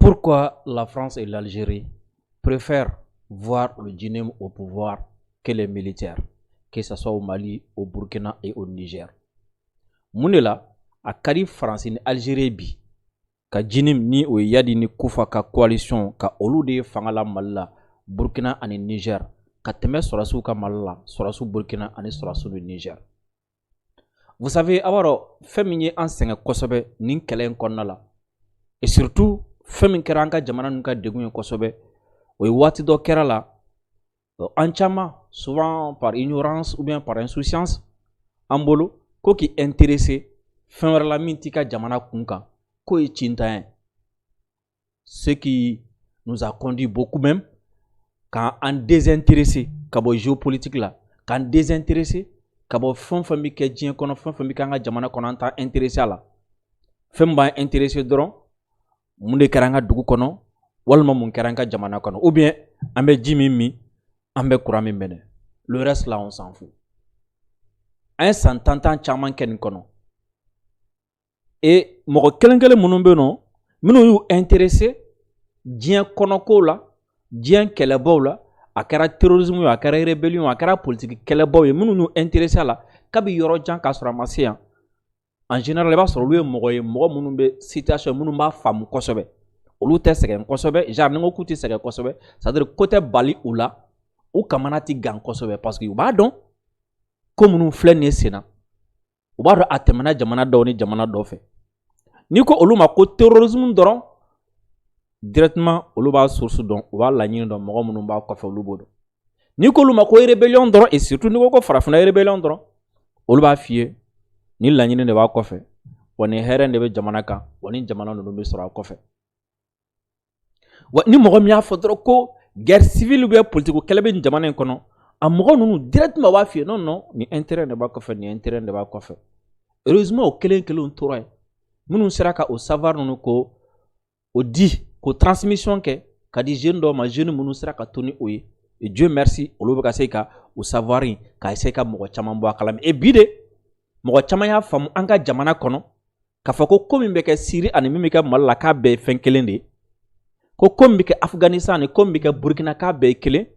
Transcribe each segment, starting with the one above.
Pourquoi la France et l'Algérie préfèrent voir le djinnim au pouvoir que les militaires, que ce soit au Mali, au Burkina et au Niger? Munela a kari France ni Algérie bi ka djinnim ni o yadi ni kufa ka coalition ka olu de fangala Mali, Burkina ani Niger ka tɛmɛ sɔrɔsiw ka Mali la, sɔrɔsiw Burkina ani sɔrɔsiw du Niger. Vous savez, awaro fɛn min ye an sɛgɛn kosɛbɛ nin kɛlɛ in kɔnɔna la, et surtout fɛn min kɛra an ka jamana ninnu ka degun ye kosɛbɛ, o ye waati dɔ kɛra la an caman, souvent par ignorance ou bien par insouciance, an bolo ko k'i intéressé fɛn wɛrɛ la min t'i ka jamana kun kan, ko ye cintanya. Ce qui nous a conduit beaucoup même qu'en désintéressé ka bɔ géopolitique la, qu'en désintéressé ka bɔ fɛn fɛn bɛ kɛ diɲɛ kɔnɔ, fɛn fɛn bɛ kɛ an ka jamana kɔnɔ an t'an intéressé a la. Fɛn b'an intéressé dɔrɔn mun de kɛra an ka dugu kɔnɔ walima mun kɛra an ka jamana kɔnɔ, ou bien an bɛ ji min min, an bɛ courant min minɛ. Le reste là on s'en fout. An ye san 10 caman kɛ nin kɔnɔ. Et mɔgɔ kelen kelen minnu bɛ yen nɔ minnu y'u intéressé diɲɛ kɔnɔko la, diɲɛ kɛlɛbaw la, a kɛra terrorisme ye, a kɛra rébellion, a kɛra politique kɛlɛbaw ye, minnu y'u intéressé a la kabi yɔrɔ jan k'a sɔrɔ a ma se yan. En général, i b'a sɔrɔ olu ye mɔgɔ ye mɔgɔ minnu bɛ situation minnu b'a faamu kosɛbɛ. Olu tɛ sɛgɛn kosɛbɛ, genre ni n ko k'u tɛ sɛgɛn kosɛbɛ, c'est-à-dire ko tɛ bali u la, u kamana tɛ gan kosɛbɛ parce que u b'a dɔn ko minnu filɛ nin ye sen na, u b'a dɔn a tɛmɛna jamana dɔw ni jamana dɔ fɛ. N'i ko olu ma ko terrorisme dɔrɔn, directement olu b'a source dɔn, u b'a laɲini dɔn, mɔgɔ minnu b'a kɔfɛ olu b'o dɔn. N'i ko olu ma ko rébellion dɔrɔn, et surtout n'i ko ko farafinna rébellion dɔrɔn, olu b'a f'i ye ni laɲini de b'a kɔfɛ, wa ni hɛrɛ de bɛ jamana kan, wa ni jamana ninnu bɛ sɔrɔ a kɔfɛ. Wa ni mɔgɔ min y'a fɔ dɔrɔn ko guerre civile ou bien politique kɛlɛ bɛ nin jamana in kɔnɔ, a mɔgɔ ninnu directement b'a f'i ye non non, ni intérêt de b'a kɔfɛ, ni intérêt de b'a kɔfɛ. Heureusement o kelen kelenw tora yen minnu sera ka o savoir ninnu ko o di, ko transmission kɛ ka di jeune dɔw ma, jeune minnu sera ka to ni o ye. Et Dieu merci, olu bɛ ka se ka o savoir in ka essayer ka mɔgɔ caman bɔ a kalama. Et bi de mɔgɔ caman y'a faamu an ka jamana kɔnɔ k'a fɔ ko min bɛ kɛ Syrie ani min bɛ kɛ Mali la k'a bɛɛ ye fɛn kelen de ye, ko min bɛ kɛ Afghanistan ani ko min bɛ kɛ Burkina k'a bɛɛ ye kelen,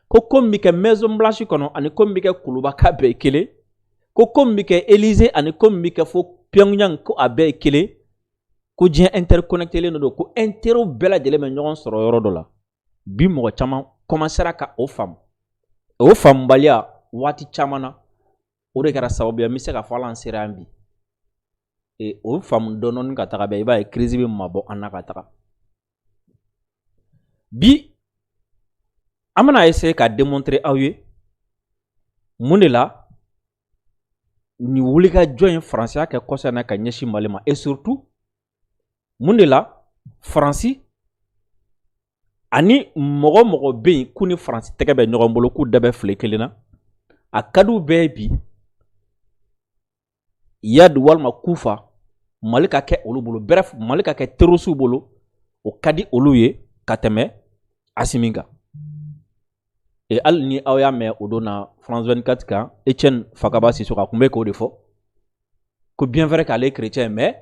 ko min bɛ kɛ Maison Blanche kɔnɔ ani ko min bɛ kɛ Kuluba k'a bɛɛ ye kelen, ko min bɛ kɛ Élysée ani ko min bɛ kɛ fo Pyongyang ko a bɛɛ ye kelen, ko diɲɛ interconnecté len don, ko intérêt bɛɛ lajɛlen bɛ ɲɔgɔn sɔrɔ yɔrɔ dɔ la. Bi mɔgɔ caman commencera ka o faamu. O faamubaliya waati caman na o de kɛra sababu ye n bɛ se ka fɔ ala an sera yan bi. Et o faamu dɔɔni ka taga bɛɛ i b'a ye crise bɛ mabɔ an na ka taga. Bi an bɛna essayer ka démontrer aw ye mun de la ni wulikajɔ in Faransi y'a kɛ kɔsa in na ka ɲɛsin Mali ma, et surtout mun de la Faransi ani mɔgɔ mɔgɔ bɛ yen k'u ni Faransi tɛgɛ bɛ ɲɔgɔn bolo k'u da bɛ file kelen na, a ka d'u bɛɛ ye bi Yad walima Kufa Mali ka kɛ olu bolo, bref Mali ka kɛ terroriste bolo, o ka di olu ye ka tɛmɛ Assimi kan. Et hali ni aw y'a mɛn o don na France 24 kan Etienne Fakaba Sissoko a kun bɛ k'o de fɔ ko bien vrai k'ale ye chrétien mais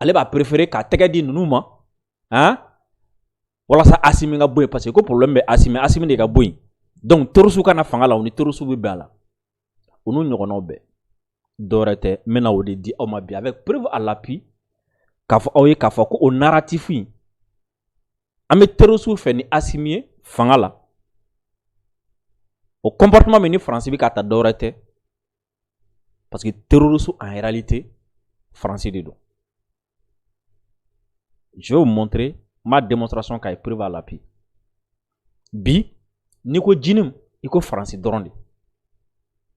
ale b'a préféré k'a tɛgɛ di ninnu ma, hein, walasa Assimi ka bɔ yen parce que ko problème bɛ Assimi de ka bɔ yen. Donc terroriste kana fanga la, o ni terroriste bɛ bɛn a la, o n'u ɲɔgɔnnaw bɛɛ. Dɔwɛrɛ tɛ n bɛna o de di aw ma bi avec preuve à l'appui k'a fɔ aw ye k'a fɔ ko o narratif in an bɛ terroriste fɛ ni Assimi ye fanga la, o comportement min ni Faransi bɛ ka ta dɔwɛrɛ tɛ parce que terroriste en réalité Faransi de don. Je vais vous montrer ma démonstration k'a ye preuve à l'appui. Bi n'i ko djinnim i ko Faransi dɔrɔn de.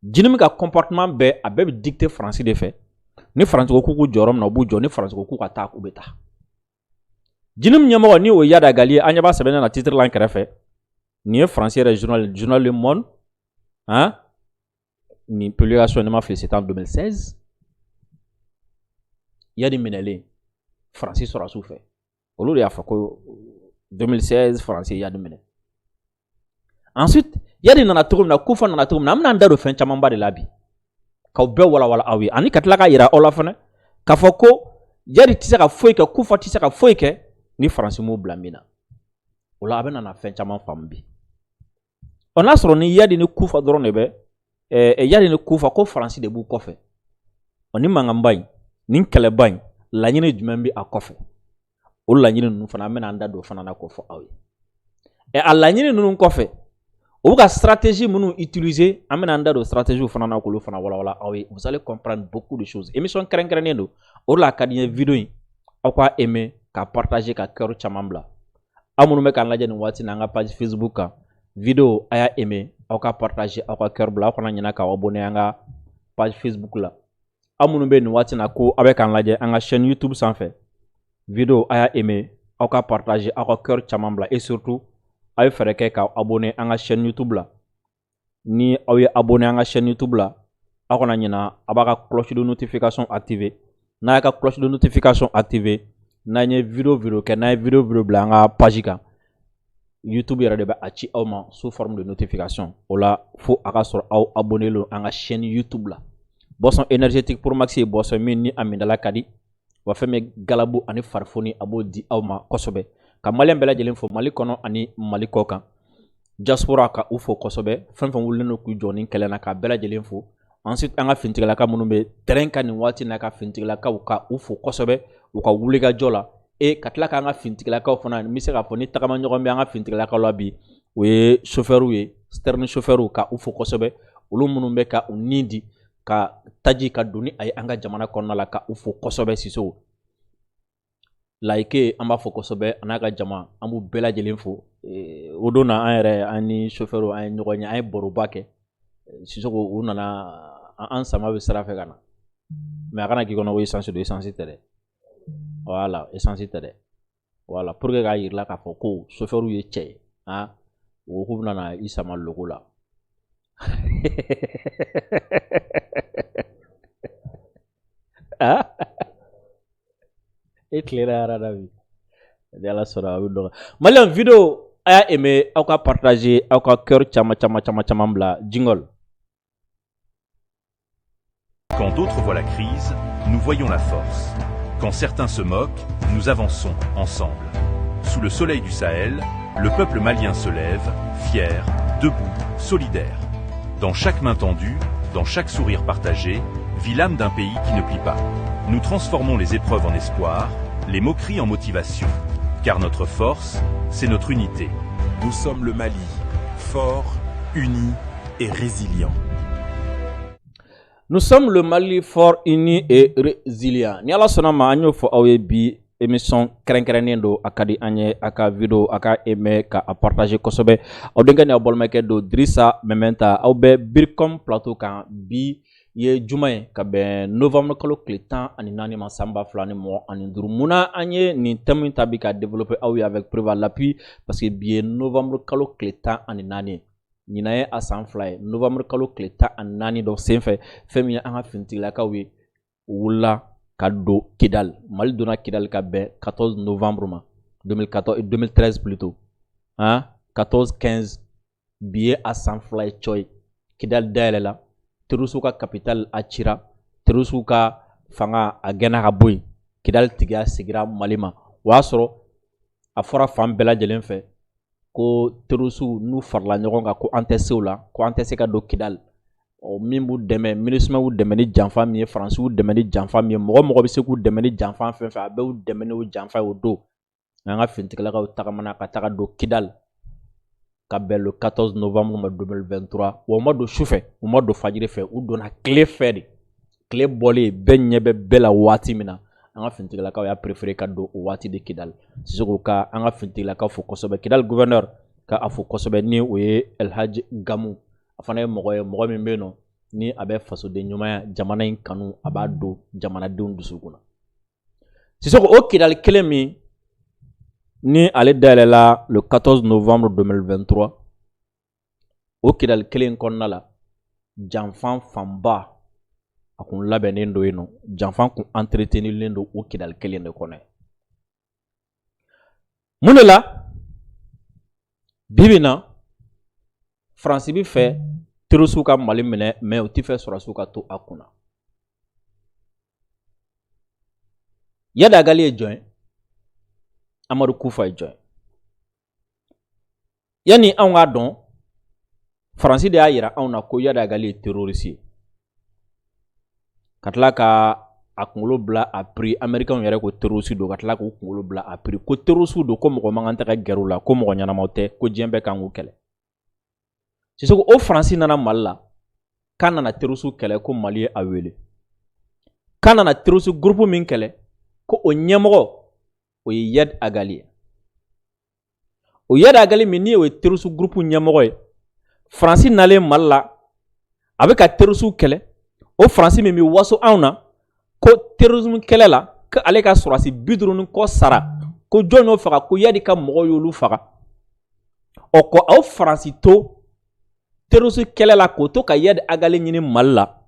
Djinnim ka comportement bɛɛ a bɛɛ bɛ dicter Faransi de fɛ. Ni Faransi ko k'u jɔyɔrɔ min na u b'u jɔ, ni Faransi ko k'u ka taa u bɛ taa. Djinnim ɲɛmɔgɔ ni o Yada Gali ye an ɲɛ b'a sɛbɛnnen na titre la an kɛrɛfɛ, nin ye Faransi yɛrɛ journal Le Monde, hein, nin publication ne ma fili c'était en 2016. Yadi minɛlen Faransi sɔrɔsiw fɛ, olu de y'a fɔ ko 2016 Faransi Yadi minɛ. Ensuite Yadi nana cogo min na, Kufa nana cogo min na, an bɛna an da don fɛn camanba de la bi k'aw bɛɛ walawala aw ye, ani ka tila ka yira aw la fana k'a fɔ ko Yadi tɛ se ka foyi kɛ, Kufa tɛ se ka foyi kɛ ni faransi m'o bila min na o la a bɛ nana fɛn caman faamu bi ɔ n'a sɔrɔ ni yadi ni kufa dɔrɔn de bɛ yadi ni kufa ko faransi de b'u kɔfɛ ɔ ni mankanba in ni kɛlɛba in laɲini jumɛn bɛ a kɔfɛ o laɲini ninnu fana an bɛna an da don fana na k'o fɔ aw ye a laɲini ninnu kɔfɛ o bɛ ka stratégie minnu utiliser an bɛna an da don stratégie fana na k'olu fana walawala aw ye vous allez comprendre beaucoup de choses émission kɛrɛnkɛrɛnnen don o de la a ka di n ye vidéo in aw ka aimer ka partager ka cœur caman bila aw minnu bɛ k'an lajɛ nin waati na an ka page Facebook kan vidéo a y'a aimer aw ka partager aw ka cœur bila aw kana ɲinɛ k'aw abonner an ka page Facebook la aw minnu bɛ nin waati na ko aw bɛ k'an lajɛ an ka chaîne YouTube sanfɛ vidéo a y'a aimer aw ka partager aw ka cœur caman bila et surtout aw ye fɛrɛ kɛ k'aw abonner an ka chaîne YouTube la ni aw ye abonner an ka chaîne YouTube la aw kana ɲinɛ a b'a ka cloche de notification activer n'a y'a ka cloche de notification activer n'an ye vidéo kɛ n'an ye vidéo bila an ka page kan YouTube yɛrɛ de bɛ a ci aw ma sous forme de notification o la fo a ka sɔrɔ aw abonner lo an ka chaîne YouTube la boisson énergétique pour Max ye boisson min ni a mindala ka di wa fɛn min galabu ani farifoni a b'o di aw ma kosɛbɛ ka maliyɛn bɛɛ lajɛlen fo Mali kɔnɔ ani Mali kɔ kan diaspora ka u fo kosɛbɛ fɛn fɛn wulilen don k'u jɔ nin kɛlɛ na ka bɛɛ lajɛlen fo ensuite an ka finitigilaka minnu bɛ terrain kan nin waati na ka finitigilakaw ka u fo kosɛbɛ u ka wulikajɔ la ka tila k'an ka finitigilakaw fana n bɛ se k'a fɔ ni tagama ɲɔgɔn bɛ an ka finitigilakaw la bi o ye chauffeur ye sterni chauffeur ka u fo kosɛbɛ olu minnu bɛ ka u ni di ka taji ka don ni a ye an ka jamana kɔnɔna la ka u fo kosɛbɛ Siso Laïke an b'a fɔ kosɛbɛ a n'a ka jama an b'u bɛɛ lajɛlen fo o don na an yɛrɛ an ni chauffeur an ye ɲɔgɔn ye an ye baroba kɛ Sisoko u nana an sama bɛ sira fɛ ka na mais a kana k'i kɔnɔ ko essence don essence tɛ dɛ voilà essence tɛ dɛ voilà pour que k'a yirala k'a fɔ ko chauffeur ye cɛ ye o k'u bɛna na i sama logo la e tilela yara da bi ni Ala sɔnna a bɛ nɔgɔya Maliyɛn vidéo a y'a aimer aw ka partager aw ka cœur caman bila jingle. Quand d'autres voient la crise, nous voyons la force. Quand certains se moquent, nous avançons ensemble. Sous le soleil du Sahel, le peuple malien se lève, fier, debout, solidaire. Dans chaque main tendue, dans chaque sourire partagé, vit l'âme d'un pays qui ne plie pas. Nous transformons les épreuves en espoir, les moqueries en motivation. Car notre force, c'est notre unité. Nous sommes le Mali, fort, uni et résilient. Nous sommes le Mali fort, uni et résilient. Ni Ala sɔnna ma an y'o fɔ aw ye bi émission kɛrɛnkɛrɛnnen don a ka di an ye a ka vidéo a ka aimer ka a partager kosɛbɛ aw denkɛ ni aw balimakɛ don Dirisa Mɛmɛnta aw bɛ Bircom plateau kan bi ye juma ye ka bɛn novembre kalo tile 14 ma san 2025 munna an ye nin thème in ta bi ka développer aw ye avec preuve à l'appui parce que bi ye novembre kalo tile 14 ye ɲinan ye a san 2 ye novembre kalo tile 14 dɔ senfɛ fɛn min ye an ka finitigilakaw ye u wulila ka don Kidal Mali donna Kidal ka bɛn 14 novembre ma 2013 plutôt 14-15 bi ye a san 2 ye cɔ ye Kidal dayɛlɛla terroriste ka capitale a cira terroriste ka fanga a gɛnna ka bɔ yen Kidal tigiya segira Mali ma o y'a sɔrɔ a fɔra fan bɛɛ lajɛlen fɛ ko terroriste n'u farala ɲɔgɔn kan ko an tɛ se o la ko an tɛ se ka don Kidal min b'u dɛmɛ MINUSMA y'u dɛmɛ ni janfa min ye Faransi y'u dɛmɛ ni janfa min ye mɔgɔ mɔgɔ bɛ se k'u dɛmɛ ni janfa fɛn fɛn a bɛ y'u dɛmɛ n'o janfa ye o don an ka finitigilakaw tagamana ka taga don Kidal ka bɛn le 14 novembre ma 2023 wa u ma don sufɛ u ma don fajiri fɛ u donna tile fɛ de tile bɔlen bɛɛ ɲɛ bɛ bɛɛ la waati min na an ka finitigilakaw y'a préféré ka don o waati de Kidal Sisoko ka an ka finitigilakaw fo kosɛbɛ Kidal gouverneur ka a fo kosɛbɛ ni o ye Elhaji Gamu a fana ye mɔgɔ min bɛ yen nɔ ni a bɛ fasoden ɲumanya jamana in kanu a b'a don jamanadenw dusukun na Sisoko o Kidal kelen min ni ale dayɛlɛla le 14 novembre 2023 o Kidal kelen kɔnɔna la janfan fanba a kun labɛnnen don yen nɔ janfan kun entretenilen don o Kidal kelen de kɔnɔ mun de la bibi na Faransi bi fɛ terroriste ka Mali minɛ mais u ti fɛ sɔrɔsiw ka to a kunna Yadagali ye jɔn ye Amadou Koufa est joint. Yani an ka dɔn Faransi de y'a yira anw na ko Yadi Agali ye terroriste ka tila ka a kunkolo bila a prix américain yɛrɛ ko terroriste do ka tila k'u kunkolo bila a prix ko terroriste do ko mɔgɔ man kan tɛ ka gɛrɛ u la ko mɔgɔ ɲɛnamaw tɛ ko diɲɛ bɛɛ kan k'u kɛlɛ c'est ko o Faransi nana Mali la k'a nana terroriste kɛlɛ ko Mali ye a wele k'a nana terroriste groupe min kɛlɛ ko o ɲɛmɔgɔ o ye Yadi Agali ye o Yadi Agali min ni o ye terroriste groupe ɲɛmɔgɔ ye Faransi nalen Mali la a bɛ ka terroriste kɛlɛ o Faransi min bɛ waso anw na ko terrorisme kɛlɛ la ko ale ka sɔrɔsi 50 kɔ sara ko jɔn y'o faga ko Yadi ka mɔgɔw y'olu faga o ko aw Faransi to terrorisme kɛlɛ la k'o to ka Yadi Agali ɲini Mali la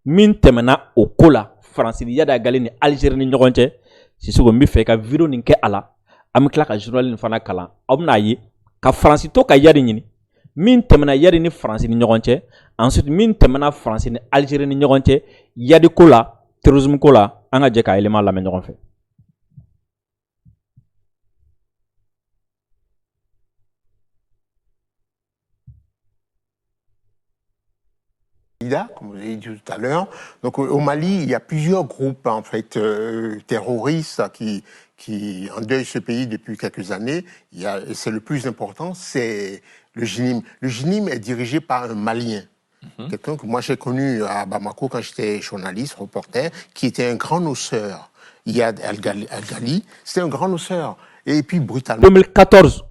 min tɛmɛna o ko la Faransi ni Yadi Agali ni Algérie ni ɲɔgɔn cɛ Sisoko n bɛ fɛ ka vidéo nin kɛ a la an bɛ tila ka journal nin fana kalan aw bɛna ye ka Faransi to ka Yadi ɲini min tɛmɛna Yadi ni Faransi ni ɲɔgɔn cɛ ensuite min tɛmɛna Faransi ni Algérie ni ɲɔgɔn cɛ Yadi ko la terrorisme ko la an ka jɛ ka élément lamɛn ɲɔgɔn fɛ. Comme vous avez dit tout à l'heure. Donc au Mali, il y a plusieurs groupes en fait terroristes qui endeuillent ce pays depuis quelques années. Et c'est le plus important, c'est le JNIM. Le JNIM est dirigé par un Malien. Quelqu'un que moi j'ai connu à Bamako quand j'étais journaliste, reporter, qui était un grand noceur. Yadi Agali, c'était un grand noceur. Et puis brutalement. 2014,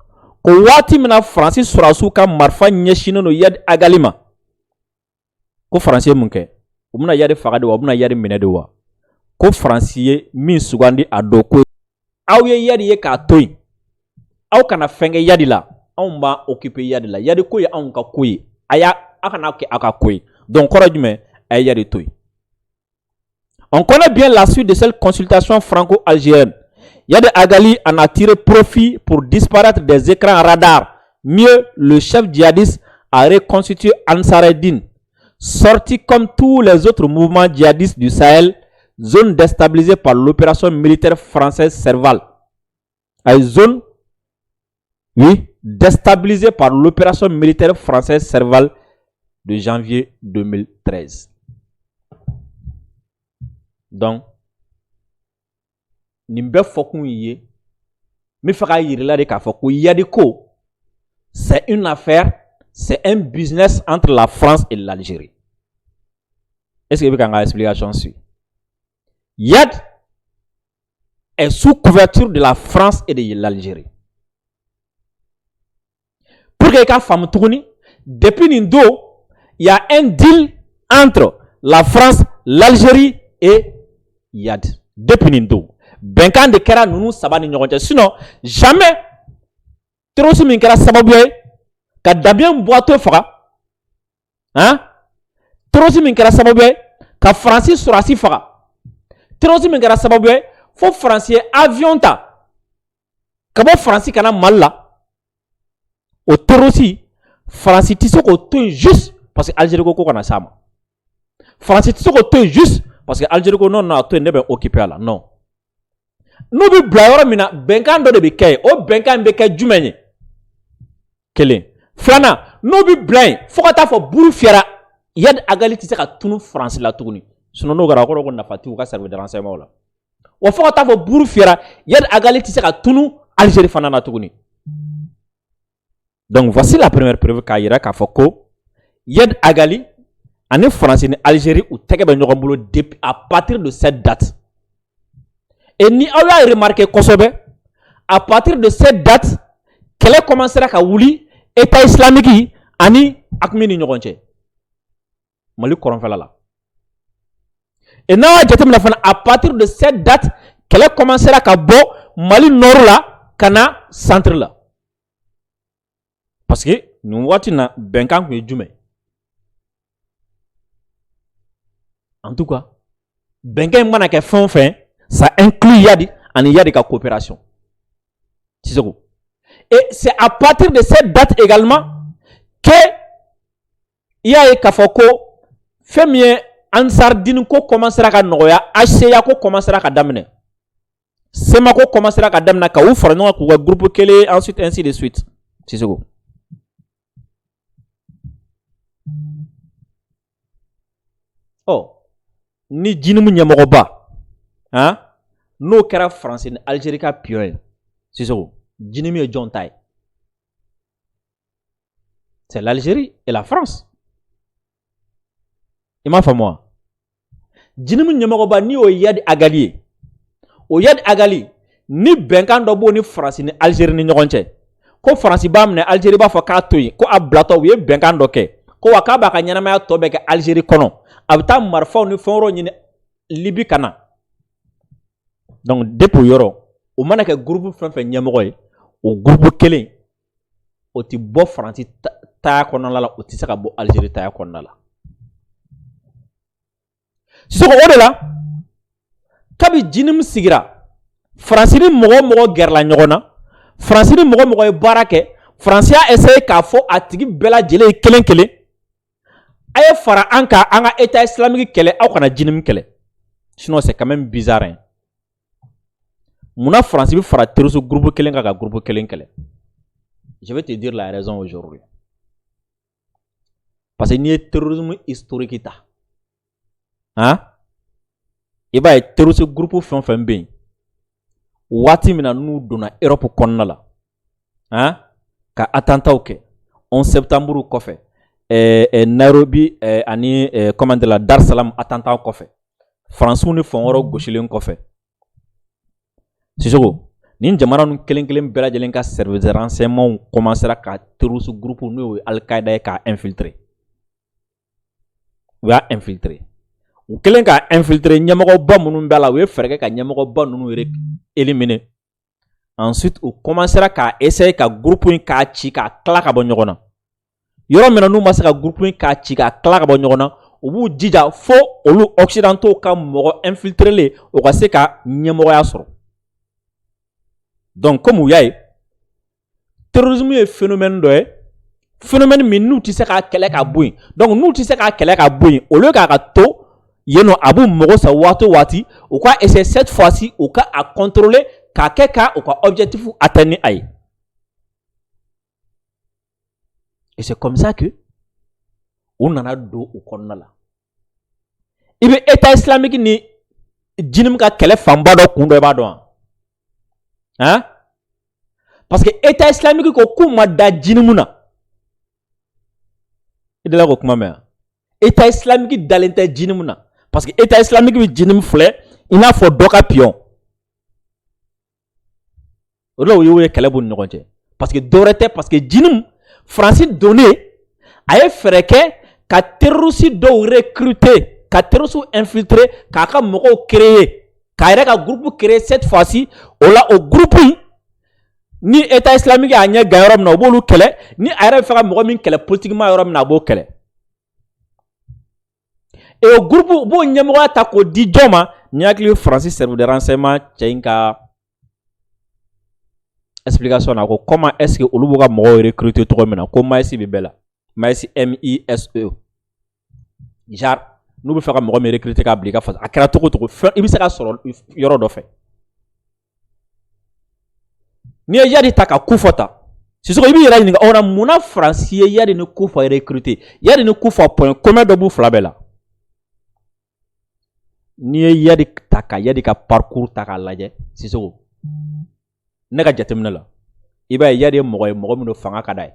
ko wati mina Francis Surasu ka marfa ɲɛsinnen no Yadi Agali ma. Ko Faransi ye mun kɛ? U bɛna Yadi faga de wa? U bɛna Yadi minɛ de wa? Ko Faransi ye min sugandi a dɔ ko aw ye Yadi ye k'a to yen. Aw kana fɛn kɛ Yadi la. Anw b'a occuper Yadi la. Yadi ko ye anw ka ko ye. A kana kɛ a ka ko ye. Donc kɔrɔ jumɛn? A ye Yadi to yen. On connaît bien la suite de cette consultation franco-algérienne. Yadi Agali en a tiré profit pour disparaître des écrans radars. Mieux, le chef djihadiste a reconstitué Ansar Eddin, sorti comme tous les autres mouvements djihadistes du Sahel, zone déstabilisée par l'opération militaire française Serval. Zone, oui, déstabilisée par l'opération militaire française Serval de janvier 2013. Donc, nimbe fokun ye, mi fera yirila de ka foko Yadi ko, c'est une affaire, c'est un business entre la France et l'Algérie. Est-ce que vous avez une explication suit? Yadi est sous couverture de la France et de l'Algérie. Pour que les femmes tournent, depuis Nindo, il y a un deal entre la France, l'Algérie et Yadi. Depuis Nindo. Benkan de kera nunu sabani ɲɔgɔn cɛ. Sinon, jamais terrorisme min kɛra sababu ye ka Damien Boito faga. Hein? Terrorisme min kɛra sababu ye ka Francis Surasi faga. Terrorisme min kɛra sababu ye fo Fransi ye avion ta ka bɔ Fransi kana Mali la. O terrorisme Fransi tɛ se k'o to yen juste parce que Algérie ko kana s'a ma. Fransi tɛ se k'o to yen juste parce que Algérie ko non a to yen ne bɛ occuper a la. Non. N'u bɛ bila yɔrɔ min na bɛnkan dɔ de bɛ kɛ yen o bɛnkan bɛ kɛ jumɛn ye? Kelen. Filanan n'u bɛ bila yen fo ka taa fɔ buru fiyɛra Yadi Agali tɛ se ka tunu Faransi la tuguni. Sinon n'o kɛra o kɔrɔ ko nafa t'u ka service de renseignement la. Wa fo ka taa fɔ buru fiyɛra Yadi Agali tɛ se ka tunu Algérie fana na tuguni. Donc voici la première preuve k'a yira k'a fɔ ko Yadi Agali ani Faransi ni Algérie u tɛgɛ bɛ ɲɔgɔn bolo depuis à partir de cette date. Et ni aw y'a remarqué kosɛbɛ à partir de cette date kɛlɛ commencera ka wuli État islamique ani AQMI ni ɲɔgɔn cɛ Mali kɔrɔnfɛla la. Et n'aw y'a jateminɛ fana à partir de cette date kɛlɛ commencera ka bɔ Mali nord la ka na centre la. Parce que nin waati na bɛnkan kun ye jumɛn? En tout cas, bɛnkan mana kɛ fɛn o fɛn ça inclut Yadi et Yadi ka coopération. Et c'est à partir de cette date également que il y a Kafoko Femie Ansar Dine ko commencera à Noya, HCA ko commencera à daminer. Semako commencera à damna ka ou fara non ko groupe kele ensuite ainsi de suite. Sisoko. Oh, ni jinimu ɲɛmɔgɔ ba, hein? N'o kɛra France ni Algérie ka pion ye, Sisoko, jinimu ye jɔn ta ye? C'est l'Algérie et la France. I m'a faamu wa? Jinimu ɲɛmɔgɔ ba ni o Yadi Agali ye, o Yadi Agali ni bɛnkan dɔ b'o ni France ni Algérie ni ɲɔgɔn cɛ, ko France b'a minɛ Algérie b'a fɔ k'a to yen, ko a bilatɔ u ye bɛnkan dɔ kɛ, ko wa k'a b'a ka ɲɛnamaya tɔ bɛɛ kɛ Algérie kɔnɔ. A bɛ taa marifaw ni fɛn wɛrɛw ɲini Libi ka na. Donc depuis yɔrɔ o mana kɛ groupe fɛn fɛn ɲɛmɔgɔ ye, o groupe kelen o ti bɔ France taya kɔnɔna la, o ti se ka bɔ Algérie taya kɔnɔna la. Sisoko o de la kabi jinimu sigira France ni mɔgɔ mɔgɔ gɛrɛla ɲɔgɔn na, France ni mɔgɔ mɔgɔ ye baara kɛ, France y'a essayé k'a fɔ a tigi bɛɛ lajɛlen ye kelen kelen. Aye fara an ka état islamique kɛlɛ aw kana jinimu kɛlɛ. Sinon c'est quand même bizarre hein. Muna France bi fara terroriste groupe kelen ka groupe kelen kɛlɛ. Je vais te dire la raison aujourd'hui. Parce que ni ye terrorisme historique ta. Hein? I b'a ye terroriste groupe fɛn fɛn bɛ yen. Waati min na n'u donna Europe kɔnɔna la. Hein? Ka attentat kɛ 11 septembre kɔfɛ. Nairobi ani comment dire la Dar es Salaam attentat kɔfɛ. France ni fɛn wɛrɛw gosilen kɔfɛ. Sisoko, ni jamana nu kelen kelen bɛɛ lajɛlen ka service de renseignement commencera ka terroriste groupe n'o ye Al-Qaïda ye k'a infiltrer. U y'a infiltrer. U kelen k'a infiltrer ɲɛmɔgɔba minnu bɛ la, u ye fɛɛrɛ kɛ ka ɲɛmɔgɔba ninnu éliminer. Ensuite, u commencera k'a essayer ka groupe in k'a ci k'a tila ka bɔ ɲɔgɔn na. Yɔrɔ min na n'u ma se ka groupe in k'a ci k'a tila ka bɔ ɲɔgɔn na, u b'u jija fo olu occidentaux ka mɔgɔ infiltrer o ka se ka ɲɛmɔgɔya sɔrɔ. Donc comme u y'a ye, terrorisme ye phénomène dɔ ye, phénomène min n'u tɛ se k'a kɛlɛ ka bɔ yen. Donc n'u tɛ se k'a kɛlɛ ka bɔ yen, au lieu k'a ka to yen nɔ a b'u mago sa waati o waati, u ka essayer cette fois-ci u ka a contrôler k'a kɛ ka u ka objectif atteindre a ye. Et c'est comme ça que on nana do u kɔnɔna la. I bɛ état islamique ni jinimu ka kɛlɛ fanba dɔ kun dɔ i b'a dɔn wa? Hein? Parce que état islamique ko k'u ma da jinimu na. I delila k'o kuma mɛn wa? État islamique dalen tɛ jinimu na. Parce que état islamique bɛ jinimu filɛ i n'a fɔ dɔ ka pion. O de la u ye kɛlɛ b'u ni ɲɔgɔn cɛ. Parce que dɔ wɛrɛ tɛ, parce que jinimu France donné a ye fɛɛrɛ kɛ ka terroriste dɔw recruter, ka terroriste infiltrer, k'a ka mɔgɔw créer, k'a yɛrɛ ka groupe créer cette fois-ci. O la o groupe ni état islamique a ɲɛ gan yɔrɔ min na o b'olu kɛlɛ, ni a yɛrɛ bɛ fɛ ka mɔgɔ min kɛlɛ politiquement yɔrɔ min na a b'o kɛlɛ. Et o groupe u b'o ɲɛmɔgɔya ta k'o di jɔn ma? Ni hakili France service de renseignement cɛ in ka explication na ko comment est-ce que olu b'u ka mɔgɔw recruter cogo min na ko Maïsi bɛ bɛɛ la. Maïsi M-I-S-E. Genre n'u bɛ fɛ ka mɔgɔ min recruter k'a bila i ka faso a kɛra cogo cogo i bɛ se ka sɔrɔ yɔrɔ dɔ fɛ. Ni ye Yadi ta ka Kufa ta, Sisoko i b'i yɛrɛ ɲininka o la munna France ye Yadi ni Kufa recruter? Yadi ni Kufa point commun dɔ b'u fila bɛɛ la. Ni ye Yadi ta ka Yadi ka parcours ta k'a lajɛ, Sisoko, ne ka jateminɛ la i b'a ye Yadi ye mɔgɔ min don fanga ka d'a ye.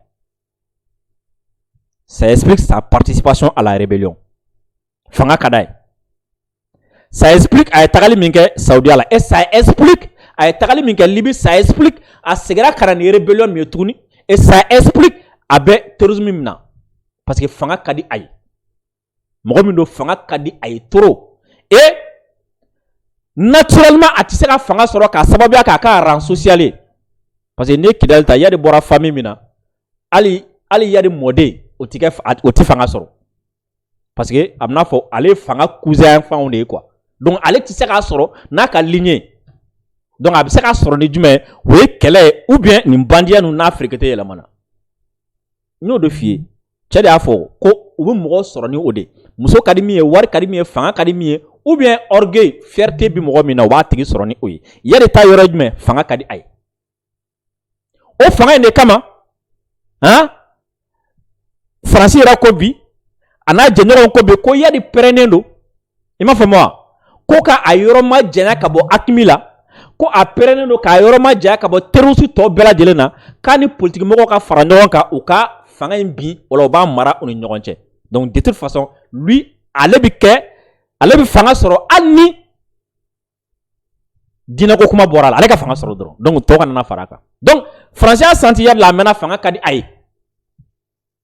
Ça explique sa participation à la rébellion. Fanga ka d'a ye. Ça explique a ye tagali min kɛ Saudi la, et ça explique a ye tagali min kɛ Libye, ça explique a seginna ka na ni rébellion min ye tuguni, et ça explique a bɛ terrorisme min na. Parce que fanga ka di a ye. Mɔgɔ min don fanga ka di a ye trop. Et naturellement a tɛ se ka fanga sɔrɔ k'a sababuya k'a ka rang social ye. Parce que n'i ye Kidali ta Yadi bɔra famille min na, hali Yadi mɔden o tɛ fanga sɔrɔ. Parce que a bɛna fɔ ale fanga cousin fanw de ye quoi. Donc ale tɛ se k'a sɔrɔ n'a ka ligne. Donc a bɛ se k'a sɔrɔ ni jumɛn? O ye kɛlɛ ye ou bien nin bandiya ninnu n'a fɛrɛkɛtɛ yɛlɛmana. N y'o de f'i ye. Cɛ de y'a fɔ ko u bɛ mɔgɔ sɔrɔ ni o de. Muso ka di min ye, wari ka di min ye, fanga ka di min ye, ou bien orgueil fierté bi mɔgɔ min na o b'a tigi sɔrɔ ni o ye yali ta yɔrɔ jumɛn fanga ka di a ye o fanga in de kama Faransi yɛrɛ ko bi a n'a jɛɲɔgɔnw ko bi ko yali pɛrɛnnen don i m'a faamu wa ko ka a yɔrɔ ma janya ka bɔ Hakimi la ko a pɛrɛnnen don k'a yɔrɔ ma janya ka bɔ terroriste tɔ bɛɛ lajɛlen na k'a ni politique mɔgɔw ka fara ɲɔgɔn kan u ka fanga in bin wala u b'a mara u ni ɲɔgɔn cɛ donc de toute façon lui ale bi fanga sɔrɔ hali ni diinɛko kuma bɔra la ale ka fanga sɔrɔ dɔrɔn donc tɔw ka nana fara a kan donc Faransi y'a senti yari la a mɛnna fanga ka di a ye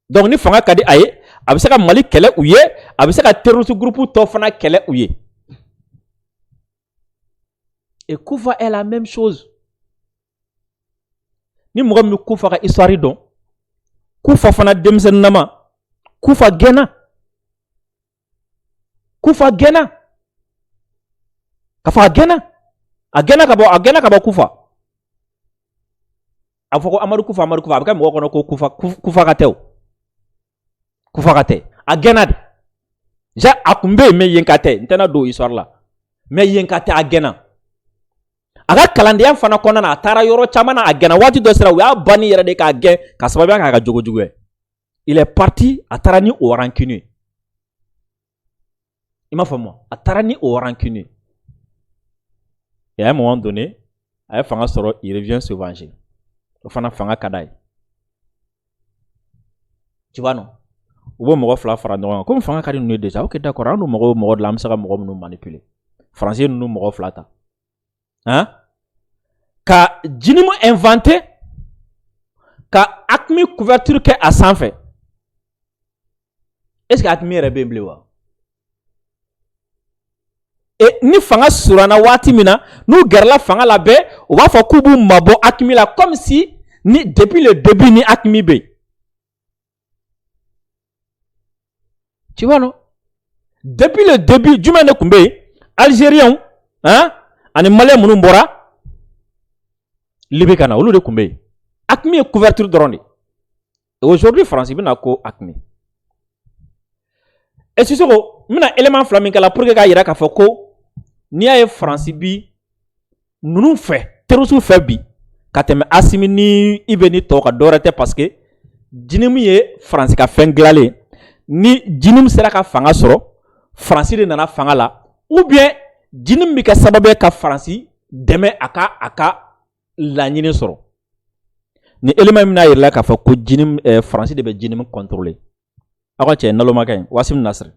donc ni fanga ka di a ye a bɛ se ka Mali kɛlɛ u ye a bɛ se ka terroriste groupe tɔ fana kɛlɛ u ye et Kufa est la même chose ni mɔgɔ min bɛ Kufa ka histoire dɔn Kufa fana denmisɛnninama Kufa gɛnna ka fɔ a gɛnna ka bɔ Kufa a fɔ ko Amadu Kufa a bɛ kɛ mɔgɔ kɔnɔ ko Kufa ka tɛ o Kufa ka tɛ a gɛnna de a tun bɛ yen mais yen ka tɛ n tɛna don histoire la mais yen ka tɛ a gɛnna a ka kalandenya fana kɔnɔna na a taara yɔrɔ caman na a gɛnna waati dɔ sera u y'a banni yɛrɛ de k'a gɛn ka sababuya k'a ka jogojugu ye il est parti a taara ni o rancune i m'a faamu a taara ni o rancune et à un moment donné a ye fanga sɔrɔ il revient se venger o fana fanga ka d'a ye tu vois non u b'o mɔgɔ fila fara ɲɔgɔn kan komi fanga ka di ninnu ye déjà ok d'accord an dun mɔgɔ mɔgɔ de la an bɛ se ka mɔgɔ minnu manipuler Faransi ninnu mɔgɔ fila ta ka Djinnim inventé ka Hakimi couverture kɛ a sanfɛ est ce que Hakimi yɛrɛ bɛ yen bilen wa et ni fanga surana waati min na n'u gɛrɛla fanga la bɛɛ u b'a fɔ k'u b'u mabɔ Hakimi la comme si ni depuis le début ni Hakimi bɛ yen tu vois non depuis le début jumɛn de tun bɛ yen Algériens ani Malien minnu bɔra Libye ka na olu de tun bɛ yen Hakimi ye couverture dɔrɔn de et aujourd'hui Faransi bɛna ko Hakimi et Sissoko n bɛna élément fila min k'a la pour que k'a jira k'a fɔ ko n'i y'a ye Faransi bi ninnu fɛ terroriste fɛ bi ka tɛmɛ Assimi ni Ibe ni tɔw ka dɔwɛrɛ tɛ parce que Djinnim ye Faransi ka fɛn dilanlen ni Djinnim sera ka fanga sɔrɔ Faransi de nana fanga la ou bien Djinnim bɛ kɛ sababu ye ka Faransi dɛmɛ a ka laɲini sɔrɔ ni élément min n'a jira k'a fɔ ko Djinnim Faransi de bɛ Djinnim contrôler aw ka cɛ nalomakɛ in Wasim Nasri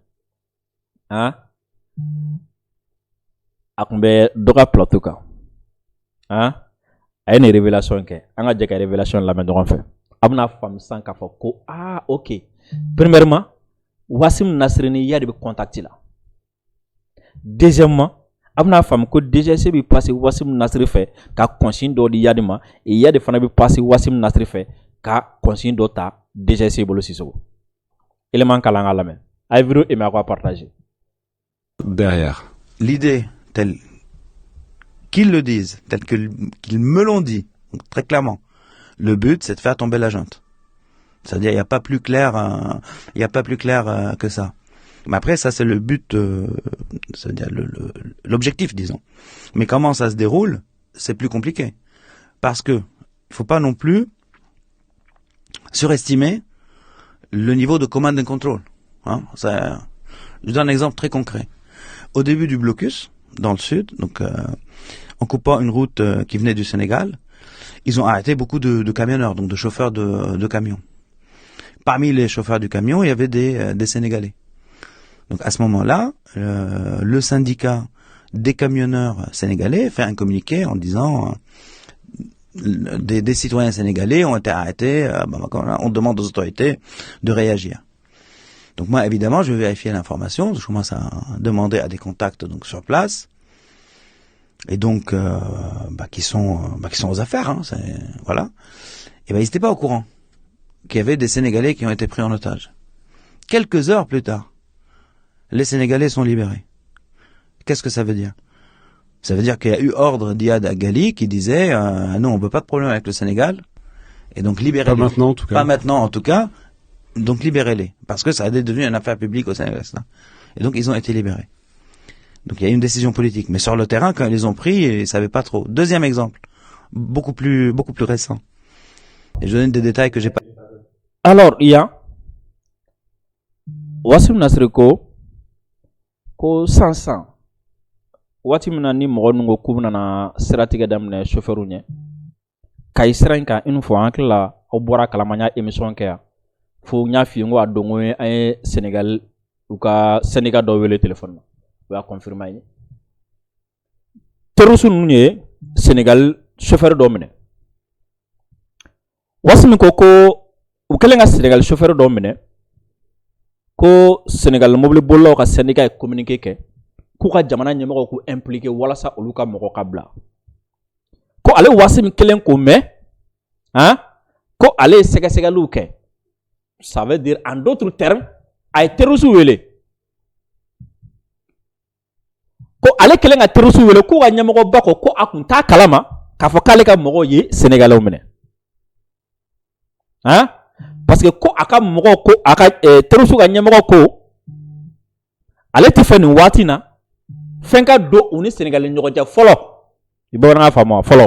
a tun bɛ dɔ ka plateau kan a ye nin révélation kɛ an ka jɛ ka révélation lamɛn ɲɔgɔn fɛ a bɛna faamu sisan k'a fɔ ko ok premièrement Wasim Nasri ni ya de bɛ contact la deuxièmement a bɛna faamu ko DGC bɛ passer Wasim Nasri fɛ ka consigne dɔ di Yadi ma et Yadi fana bɛ passer Wasim Nasri fɛ ka consigne dɔ ta DGC bolo Sissoko élément kalan ka lamɛn a ye vidéo aimé à quoi partager derrière l'idée telle qu'ils le disent, telle qu'ils me l'ont dit, très clairement, le but c'est de faire tomber la junte. C'est-à-dire il n'y a pas plus clair, que ça. Mais après ça c'est le but, c'est-à-dire l'objectif disons. Mais comment ça se déroule, c'est plus compliqué, parce que il faut pas non plus surestimer le niveau de command and control. Je donne un exemple très concret. Au début du blocus, dans le sud, donc en coupant une route qui venait du Sénégal, ils ont arrêté beaucoup de camionneurs, donc de chauffeurs de camions. Parmi les chauffeurs du camion, il y avait des Sénégalais. Donc à ce moment-là, le syndicat des camionneurs sénégalais fait un communiqué en disant des citoyens sénégalais ont été arrêtés, on demande aux autorités de réagir. Donc moi, évidemment, je vais vérifier l'information, je commence à demander à des contacts donc sur place, et donc qui sont aux affaires, voilà. Et ils n'étaient pas au courant qu'il y avait des Sénégalais qui ont été pris en otage. Quelques heures plus tard, les Sénégalais sont libérés. Qu'est-ce que ça veut dire? Ça veut dire qu'il y a eu ordre d'Iyad Ghali qui disait non, on veut pas de problème avec le Sénégal, et donc libérez-les. Pas maintenant en tout cas. Pas maintenant en tout cas. Donc libérez-les, parce que ça a devenu une affaire publique au Sénégal. Et donc ils ont été libérés. Donc il y a une décision politique. Mais sur le terrain, quand ils les ont pris, ils ne savaient pas trop. Deuxième exemple, beaucoup plus récent. Et je donne des détails que j'ai pas. Alors, il y a Wassim Nasri ko sansan wati mina ni mɔgɔ ninnu ko nana siratigɛ daminɛ chauffeur ɲɛ kayi sira in kan une fois an hakilila aw bɔra kalama n y'a émission kɛ yan fo n y'a f'i ye n ko a don ko an ye Sénégal u ka syndicat dɔ wele téléphone na o y'a confirmé an ye terroriste ninnu ye Sénégal chauffeur dɔ minɛ Wassim ko u kɛlen ka Sénégal chauffeur dɔ minɛ ko Sénégal mobile bolaw ka syndicat ye communiqué kɛ k'u ka jamana ɲɛmɔgɔw k'u impliqué walasa olu ka mɔgɔ ka bila ko ale Wassim kelen k'o mɛn ko ale ye sɛgɛsɛgɛliw kɛ ça veut dire en d'autres termes a ye terroriste wele ko ale kelen ka terroriste wele k'u ka ɲɛmɔgɔba ko a kun t'a kalama k'a fɔ k'ale ka mɔgɔw ye Sénégalais minɛ parce que ko a ka mɔgɔw ko a ka terroriste ka ɲɛmɔgɔ ko ale tɛ fɛ nin waati na fɛn ka don u ni Sénégalais ɲɔgɔn cɛ fɔlɔ i bamanankan faamu fɔlɔ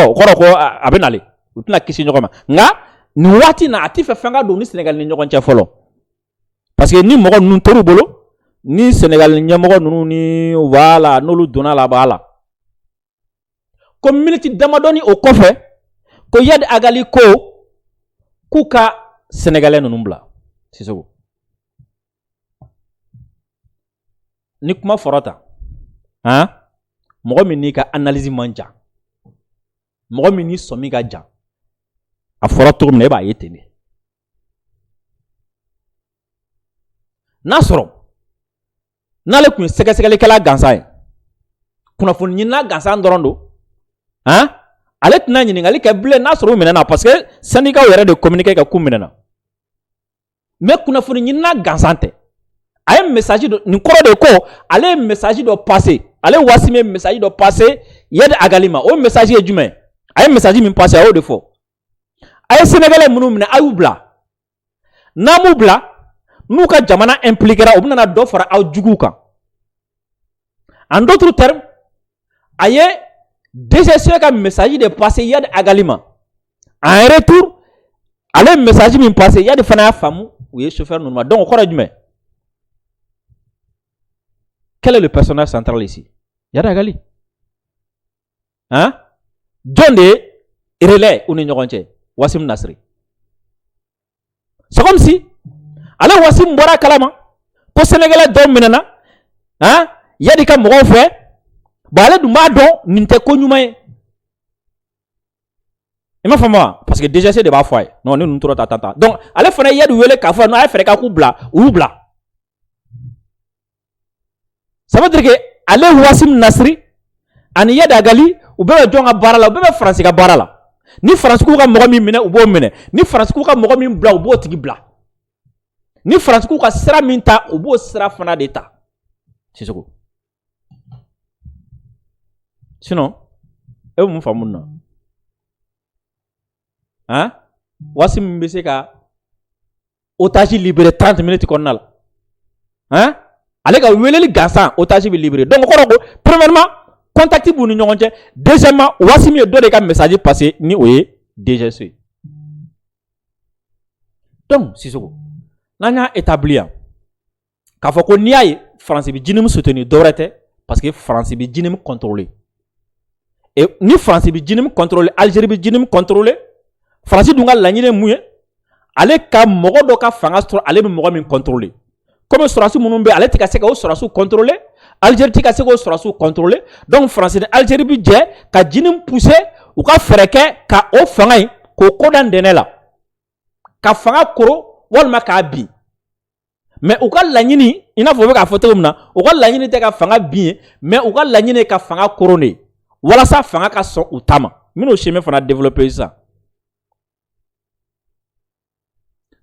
o kɔrɔ ko a bɛ nale u tɛna kisi ɲɔgɔn ma nka nin waati na a tɛ fɛ fɛn ka don u ni Sénégalais ɲɔgɔn cɛ fɔlɔ parce que ni mɔgɔ ninnu tor'u bolo ni Sénégalais ɲɛmɔgɔ ninnu ni voilà n'olu donna la b'a la ko miniti damadɔni o kɔfɛ ko Yadi Agali ko k'u ka Sénégalais ninnu bila Sisoko ni kuma fɔra tan mɔgɔ min n'i ka analyse man jan mɔgɔ min n'i sɔmi ka jan a fɔra cogo min na e b'a ye ten de n'a sɔrɔ n'ale tun ye sɛgɛsɛgɛlikɛla gansan ye kunnafoni ɲinina gansan dɔrɔn don ale tɛna ɲininkali kɛ bilen n'a sɔrɔ u minɛna parce que syndicat yɛrɛ de communiqué ka k'u minɛna mais kunnafoni ɲinina gansan tɛ a ye message dɔ nin kɔrɔ de ko ale ye message dɔ passé ale Wassim ye message dɔ passé Yadi Agali ma o message ye jumɛn a ye message min passé a y'o de fɔ a ye Sénégalais minnu minɛ a y'u bila n'a m'u bila n'u ka jamana impliquera u bɛna dɔ fara aw juguw kan en d'autres termes a ye DGC ka message de passé Yadi Agali ma en retour ale message min passé Yadi fana y'a faamu u ye chauffeur ninnu ma donc o kɔrɔ ye jumɛn quel est le personnage central ici? Yadi Agali. John de relais ou n'ignorante Wassim Nasri. C'est comme si, allez Wassim Bora Kalama, ko Sénégalais dom menana, Yadi ka mɔgɔw fɛ, ba ale dun b'a dɔn nin tɛ ko ɲuman ye. I m'a faamu wa? Parce que DGC de b'a fɔ a ye. Non, ne ninnu tora ta. Donc, ale fana Yadi wele k'a fɔ, non, a ye fɛrɛ k'a k'u bila, u y'u bila. Ça veut dire que ale Wassim Nasri ani Yadi Agali u bɛɛ bɛ jɔn ka baara la u bɛɛ bɛ Faransi ka baara la ni Faransi k'u ka mɔgɔ min minɛ u b'o minɛ ni Faransi k'u ka mɔgɔ min bila u b'o tigi bila ni Faransi k'u ka sira min ta u b'o sira fana de ta Sisoko sinon e mun faamu na Wassim bɛ se ka otage libéré 30 minutes kɔnɔna la ale ka weleli gansan otage bi libéré donc kɔrɔ ko premièrement contact b'u ni ɲɔgɔn cɛ deuxièmement Wassim ye dɔ de ka message passé ni o ye DGC donc Sisoko n'an y'a établi yan k'a fɔ ko n'i y'a ye Faransi bi JINIM soutenir dɔwɛrɛ tɛ parce que Faransi bi JINIM contrôler et ni Faransi bi JINIM contrôler Algérie bi JINIM contrôler Faransi dun ka laɲini ye mun ye ale ka mɔgɔ dɔ ka fanga sɔrɔ ale bɛ mɔgɔ min contrôler comme sɔrɔdasiw minnu bɛ ale tɛ ka se k'o sɔrɔdasiw contrôler Algérie tɛ ka se k'o sɔrɔdasiw contrôler donc Faransi ni Algérie bi jɛ ka JINIM pousser u ka fɛɛrɛ kɛ ka o fanga in k'o ko da ntɛnɛ la ka fanga koro walima k'a bin mais u ka laɲini i n'a fɔ u bɛ k'a fɔ cogo min na u ka laɲini tɛ ka fanga bin ye mais u ka laɲini ye ka fanga koro de ye walasa fanga ka sɔn u ta ma n bɛna o chemin fana développer sisan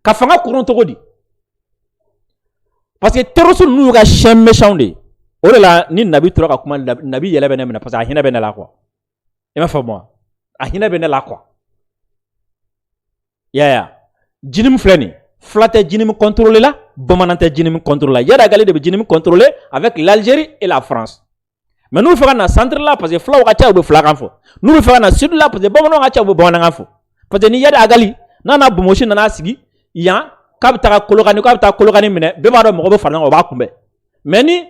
ka fanga koron cogo di parce que terroriste ninnu y'u ka chien méchant de ye o de la ni Nabi tora ka kuma Nabi yɛlɛ bɛ ne minɛ parce que a hinɛ bɛ ne la quoi i m'a faamu a hinɛ bɛ ne la quoi yaya JINIM filɛ nin fila tɛ jinimi contrôler la, bamanan tɛ jinimi contrôler la. Yadagali de bɛ jinimi contrôler avec l'Algérie et la France. Mais nous faisons na centre là parce que fila ka ca u bɛ fila kan fɔ. Nous faisons na sud là parce que bamanan ka ca u bɛ bamanankan fɔ. Parce que ni Yadagali nana Bomoshi nana sigi yan k'a bɛ taga Kolokani minɛ bɛɛ b'a dɔn mɔgɔ bɛ fara ɲɔgɔn kan o b'a kunbɛn. Mais ni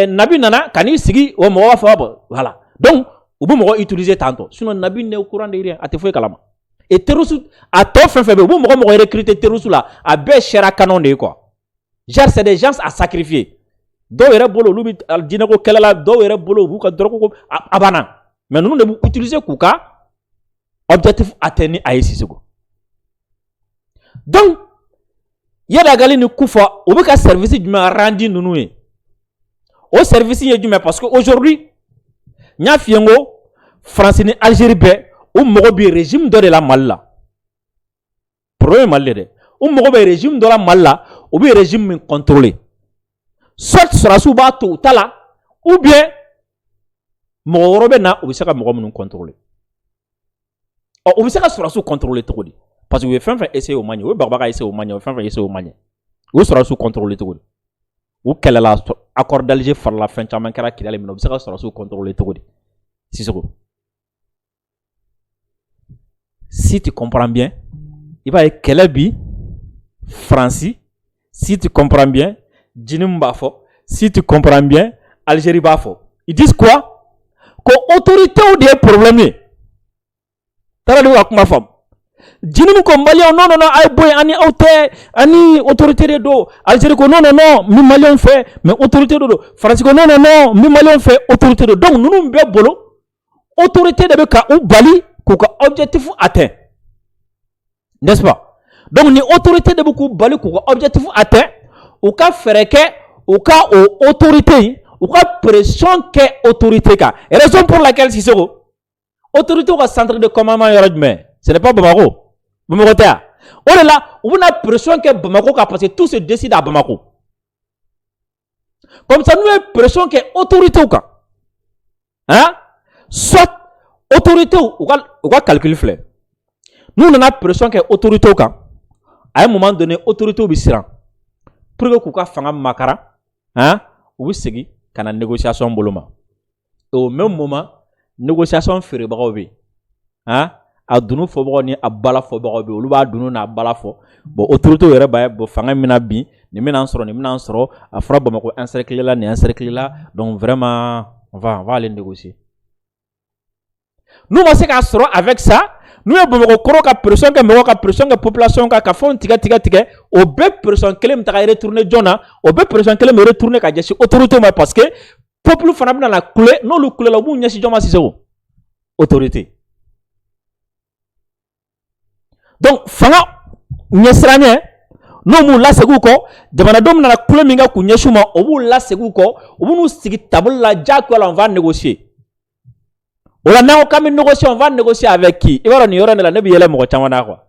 Nabi nana kan'i sigi o mɔgɔ b'a fɔ voilà. Donc u bɛ mɔgɔ utiliser tantôt. Sinon Nabi n'est au courant de rien a tɛ foyi kalama. Et terroristes à tɔ fɛn fɛn bɛ yen u bɛ mɔgɔ recruter terroristes la a bɛɛ chair à canon de ye quoi. Genre c'est des gens à sacrifier. Dɔw yɛrɛ bolo olu bɛ diinɛko kɛlɛ la dɔw yɛrɛ bolo u b'u ka dɔrɔgu ko a banna. Mais ninnu de b'u utiliser k'u ka objectif atteindre a ye Sisoko. Donc Yadagali ni Kufa u bɛ ka service jumɛn rendre ninnu ye. O service ye jumɛn parce que aujourd'hui n y'a f'i ye n ko France ni Algérie bɛɛ u mago bɛ régime dɔ de la Mali la. Problème Mali de dɛ. U mago bɛ régime dɔ la Mali la u bɛ régime min contrôler. Soit sɔrɔsiw b'a to u ta la ou bien mɔgɔ wɛrɛ bɛ na u bɛ se ka mɔgɔ minnu contrôler. U bɛ se ka sɔrɔsiw contrôler cogo di? Parce que u ye fɛn fɛn essayer o ma ɲɛ, u ye bagabaga essayer o ma ɲɛ, u ye fɛn fɛn essayer o ma ɲɛ. U ye sɔrɔsiw contrôler cogo di? U kɛlɛla accord d'Alger farala fɛn caman kɛra Kidali minɛ u bɛ se ka sɔrɔsiw contrôler cogo di? Sisoko. Si tu comprends bien, il va y avoir kɛlɛ bi France, si tu comprends bien, Jinim Bafo, si tu comprends bien, Algérie Bafo. Ils disent quoi? Que autorité ou des problèmes. T'as dit quoi comme femme? Jinim ko Malien non ay boy ani autorité ani autorité de do. Algérie ko non mi Malien fait mais autorité de do. France ko non mi Malien fait autorité de do. Donc nous be bolo autorité de ka ou bali ko ka objectif atteint. N'est-ce pas? Donc ni autorité de beaucoup bali ko ka objectif atteint. Ou ka fereke ou ka autorité ou ka pression que autorité ka. Et raison pour laquelle si c'est autorité au centre de commandement mais ce n'est pas Bamako. Bamako ta. On est là, on a pression que Bamako ka parce que tout se décide à Bamako. Comme ça nous avons pression que autorité ou ka. Hein? Soit autorité ou ka calculer fleur. Nous on a pression que autorité ou ka. À un moment donné autorité ou bisiran. Pour que Kouka fanga makara, hein, ou segi, kana négociation boloma. Et au même moment, négociation ferait barobi, hein, a dunu fo ni a bala fo barobi, ou luba dunu na bala fo, bon, autorité yere baye, bon, fanga mina bi, ni mina soro, a fera bomako encercler là, ni encercler là, donc vraiment, on va aller négocier. Nous, on sait qu'à soro avec ça, nous avons une pression que population ka font tiga au be pression que les retourner Jona au be pression que les retourner ka jessi autorité parce que peuple fana na la coulé non le coulé la bu nyasi Joma Sisoko autorité. Donc fanga nyesranye no mu la seguko demana dom na la coulé minga ku nyeshuma obu la seguko obu nu sigi table la jako la on va négocier. On a négocié, on va négocier avec qui? Il va y avoir la nebiele mo chamana quoi.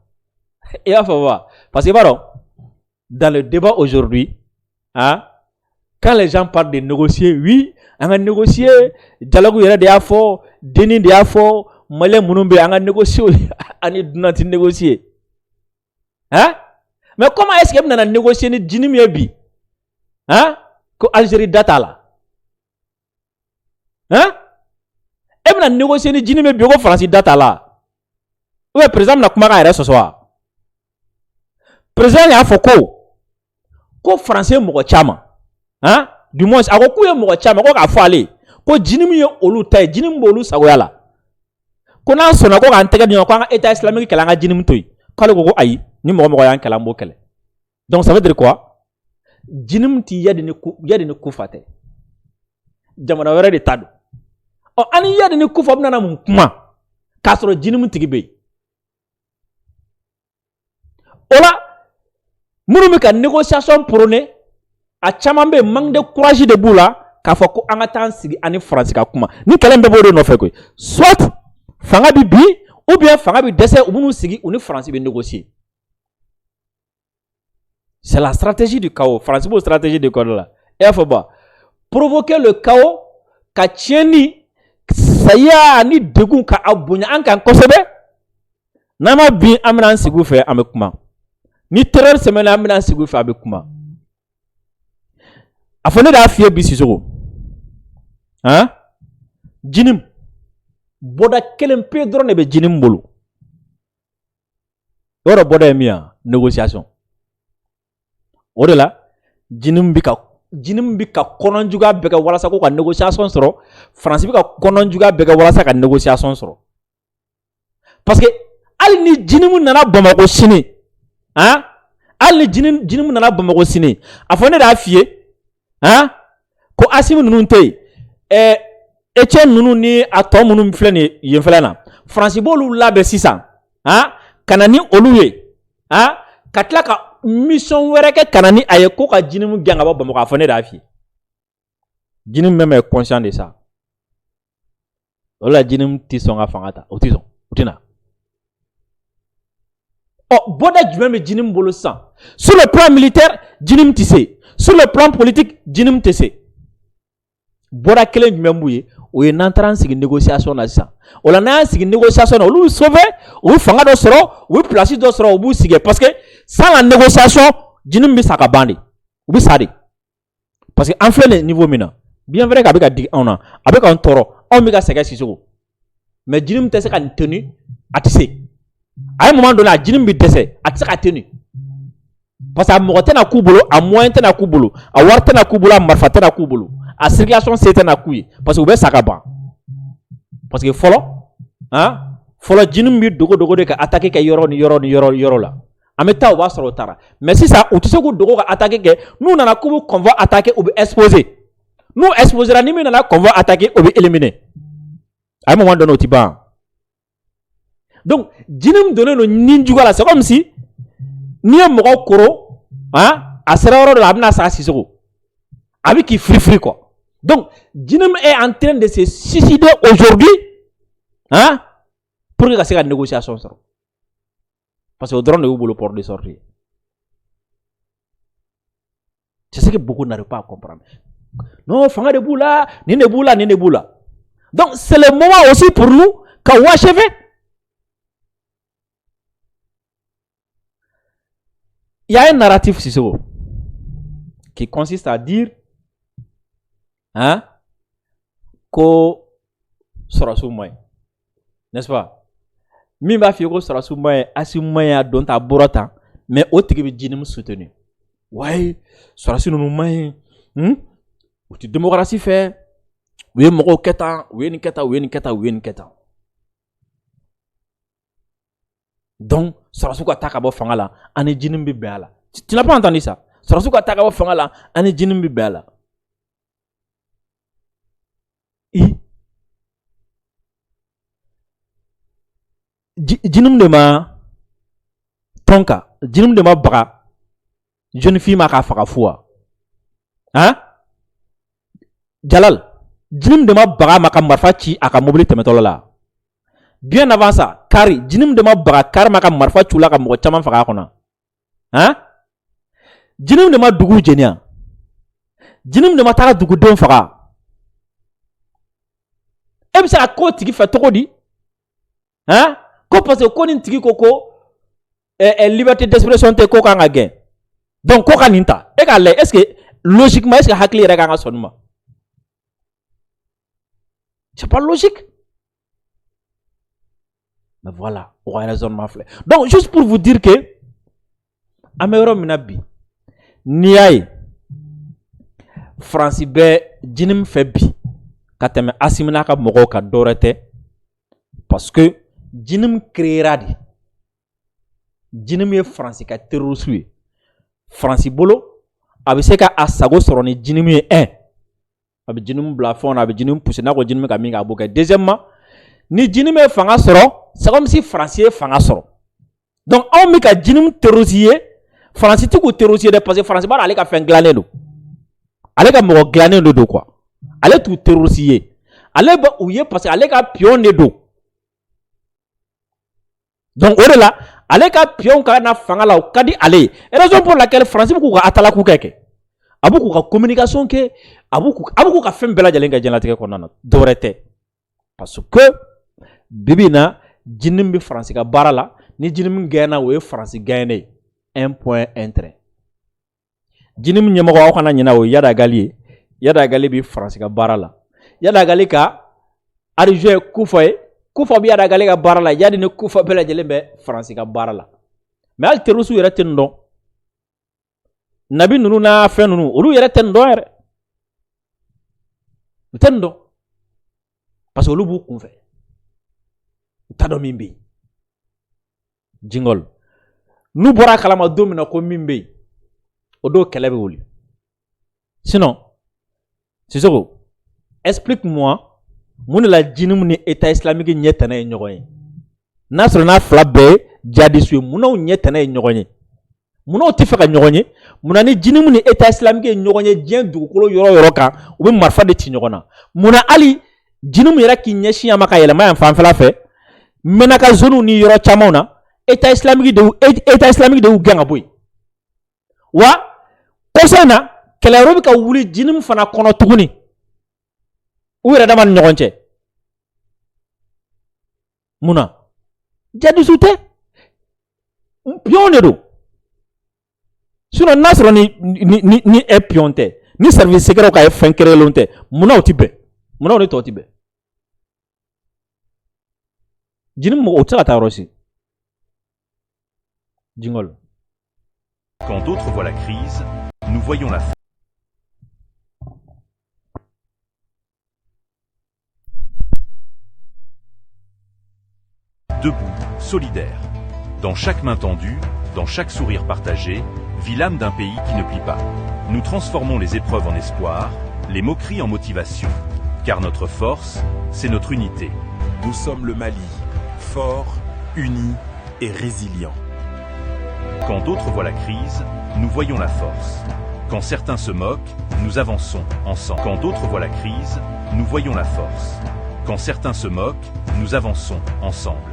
Il va falloir parce que dans le débat aujourd'hui, hein, quand les gens parlent de négocier, oui, on a négocié, dialogue yere de afo, deni de afo, malais munumbe on a négocié, on a négocié. Hein? Mais comment est-ce que on a négocié ni jinim yebi? Hein? Que Algérie data là. Hein? Et on a négocié ni jinime biogo France data là. Ouais, président na kumaka ere ce soir. Président ya foko. Ko français mo chama. Hein? Du moins ako kuye mo chama ko ka fo ale. Ko jinime yo olu tay jinime bolu sagoyala. Ko na sona ko kan tege ni ko an état islamique kala nga jinime toy. Kalo ko ayi ni mo yan kala mbo kele. Donc ça veut dire quoi? Jinime ti yadi ni kufate. Jamana wera de tadu. Oh, ani yadi ni kufa bna na mukuma kasoro jinimu tigibe ola muru ka négociation prôné a chamambe manque de courage de boula ka fa ko anga tan sigi ani France ka kuma ni kelen be bodo no fe ko soit fanga bi ou bien fanga bi dese ubunu sigi uni France be négocier. C'est la stratégie du chaos. France bo stratégie de quoi là et faut pas provoquer le chaos ka tieni saya ni degun ka abunya an kan kosebe nama bi amran sigu fe amekuma ni terreur semaine amina sigu fa be kuma afone da fie bi sisogo hein jinim boda kelen pe drone be jinim bolo ora boda miya négociation o de la jinim bi ka konon juga be ka walasa ko ka négociation soro France bi ka konon juga be ka walasa ka négociation soro parce que al ni jinim nana Bamako sini hein al ni jinim nana Bamako sini afone da fie hein ko Assimi nunu te Etienne nunu ni atom nunu filɛ ni yen filɛ na France b'olu labɛn sisan hein kana ni olu ye hein ka tila ka mission wɛrɛ kɛ kana ni a ye ko ka jinim gɛn ka bɔ Bamako a fɔ ne de y'a f'i ye jinim même est conscient de ça o la jinim ti sɔn ka fanga ta o ti sɔn o tina bɔda jumɛn bɛ jinim bolo sisan sur le plan militaire jinim ti se sur le plan politique jinim ti se bɔda kelen jumɛn b'u ye o ye n'an taara an sigi négociation na sisan o la n'an y'an sigi négociation na olu bɛ sauver u bɛ fanga dɔ sɔrɔ u bɛ place dɔ sɔrɔ u b'u sigi parce que sans la négociation jinim bɛ sa ka ban de u bɛ sa de parce que an filɛ nin niveau min na bien vrai k'a bɛ ka digi anw na a bɛ k'an tɔɔrɔ anw bɛ ka sɛgɛn Sisoko mais jinim tɛ se ka nin tenue a tɛ se a ye moment dɔ la a jinim bɛ dɛsɛ a tɛ se ka tenue parce que a mɔgɔ tɛna k'u bolo a moyen tɛna k'u bolo a wari tɛna k'u bolo a marifa tɛna k'u bolo a circulation se tɛna k'u ye parce que u bɛ sa ka ban parce que fɔlɔ jinim bɛ dogo de ka attaquer kɛ yɔrɔ ni yɔrɔ la an bɛ taa u b'a sɔrɔ u taara mais sisan u tɛ se k'u dogo ka attaquer kɛ n'u nana k'u bɛ convoi attaquer u bɛ exposer n'u exposera ni min nana convoi attaquer u bɛ éliminer a ye moment dɔ n'o tɛ ban donc jinim donnen don ni juguya la c'est comme si n'i ye mɔgɔ koro a sera yɔrɔ dɔ la a bɛna sa Sisoko a bɛ k'i firi quoi donc jinim est en train de se suicider aujourd'hui pour que ka se ka négociation sɔrɔ parce que o dɔrɔn de y'u bolo porte de sortie c'est ce que beaucoup n'arrivent pas à comprendre non fanga de b'u la nin de b'u la donc c'est le moment aussi pour nous ka u achever. Il y a un narratif Sisoko qui consiste à dire ko Sɔrɔsiw maɲi, n'est-ce pas? Min b'a f'i ye ko Sɔrɔsiw maɲi, Assimi maɲi a dɔn ta bɔra tan mais o tigi bɛ jinim soutenir. Ouais, Sɔrɔsi ninnu maɲi, u ti démocratie fɛ, u ye mɔgɔw kɛ tan, u ye nin kɛ tan. Donc Sɔrɔsiw ka taa ka bɔ fanga la ani jinim bɛ bɛn a la. Tu n'as pas entendu ça? Sɔrɔsiw ka taa ka bɔ fanga la ani jinim bɛ bɛn a la. Jinim de ma tonka, jinim de ma baga, jeune fille ma ka faga fua. Jalal, jinim de ma baga ma ka marfa ci aka mobile temetolo la. Bien avant ça, Kari, jinim de ma baga Kari ma ka marfa chula ka mɔgɔ caman faga kɔnɔ. Jinim de ma dugu jenya. Jinim de ma taga dugu den faga. E bɛ se ka ko tigi fɛ cogo di? Ko parce que ko nin tigi ko liberté d'expression tɛ ko kan ka gɛn. Donc ko ka nin ta. E k'a lajɛ est-ce que logiquement est-ce que hakili yɛrɛ kan ka sɔn nin ma? C'est pas logique. Mais voilà, on a raisonnement fait. Donc juste pour vous dire que amero minabi niaye France be jinim fait bi kateme Assimi ka mogo ka dorete parce que jinim créera di jinim ye France ka terroriste ye France bolo a bɛ se ka a sago sɔrɔ ni jinim ye a bɛ jinim bila fɛnw na a bɛ jinim pousser n'a ko jinim ka min k'a b'o kɛ deuxièmement ni jinim ye fanga sɔrɔ c'est comme si France ye fanga sɔrɔ donc anw bɛ ka jinim terroriste ye France ti k'u terroriste dɛ parce que France b'a dɔn ale ka fɛn dilannen don ale ka mɔgɔ dilannen de don quoi ale t'u terroriste ye ale bɛ u ye parce que ale ka pion de don donc o de la ale ka pion ka na fanga la o ka di ale ye raison pour laquelle France bɛ k'u ka atalaku kɛ a bɛ k'u ka communication kɛ a bɛ k'u ka fɛn bɛɛ lajɛlen kɛ diɲɛlatigɛ kɔnɔna na dɔwɛrɛ tɛ parce que bibi in na jinim bɛ France ka baara la ni jinim gɛnna o ye France gɛnne ye un point, un trait. Jinim nyamago aw kana nyina o yada gali bi France ka barala. Yada gali ka arjue kufa bi yada gali ka barala yadi ne kufa bela jelembe France ka barala. Mais al terusu yere tendo. Nabi nunu na fe nunu olu yere tendo yere. Tendo. Parce que olu bu kun fe. Tado mimbi. Jingol. Nu bora kalama domina ko mimbi. Odo kelebe wuli. Sinon, Sissoko, explique-moi, mon la djinum ni état islamique nyetana nyogoye. Nasr na flabbe jadisu muno nyetana nyogoye. Muno tifaka nyogoye, munani djinum ni état islamique nyogoye djen dugukolo yoro kan, ube marfa de ti nyogona. Muna ali djinum yera ki nyeshi amaka yelema ya fanfala fe, menaka zonu ni yoro chamona, état islamique de u genga boy. Wa Osana, kele robi ka wuli jinim fana kono tuguni. Uwere daman nyogonche. Muna. Jadi sute. Pion de do. Sinon nasro ni e pionte. Ni service secret ka e fenkere lonte. Muna otibe. Muna oni to otibe. Jinim mo otsa ta rosi. Jingol. Quand d'autres voient la crise, nous voyons la force. Debout, solidaire. Dans chaque main tendue, dans chaque sourire partagé, vit l'âme d'un pays qui ne plie pas. Nous transformons les épreuves en espoir, les moqueries en motivation. Car notre force, c'est notre unité. Nous sommes le Mali, fort, uni et résilient. Quand d'autres voient la crise, nous voyons la force. Quand certains se moquent, nous avançons ensemble. Quand d'autres voient la crise, nous voyons la force. Quand certains se moquent, nous avançons ensemble.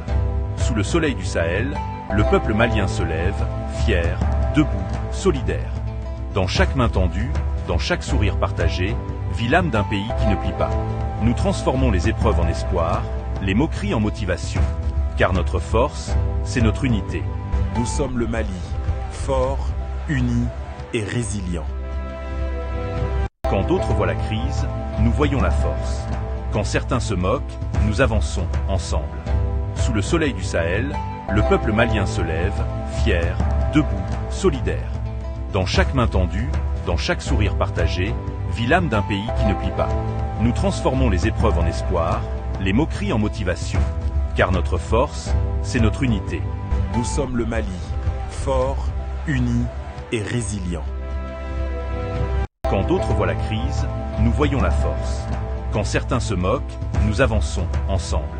Sous le soleil du Sahel, le peuple malien se lève, fier, debout, solidaire. Dans chaque main tendue, dans chaque sourire partagé, vit l'âme d'un pays qui ne plie pas. Nous transformons les épreuves en espoir, les moqueries en motivation. Car notre force, c'est notre unité. Nous sommes le Mali, fort, uni et résilient. Quand d'autres voient la crise, nous voyons la force. Quand certains se moquent, nous avançons ensemble. Sous le soleil du Sahel, le peuple malien se lève, fier, debout, solidaire. Dans chaque main tendue, dans chaque sourire partagé, vit l'âme d'un pays qui ne plie pas. Nous transformons les épreuves en espoir, les moqueries en motivation. Car notre force, c'est notre unité. Nous sommes le Mali, fort, uni et résilient. Quand d'autres voient la crise, nous voyons la force. Quand certains se moquent, nous avançons ensemble.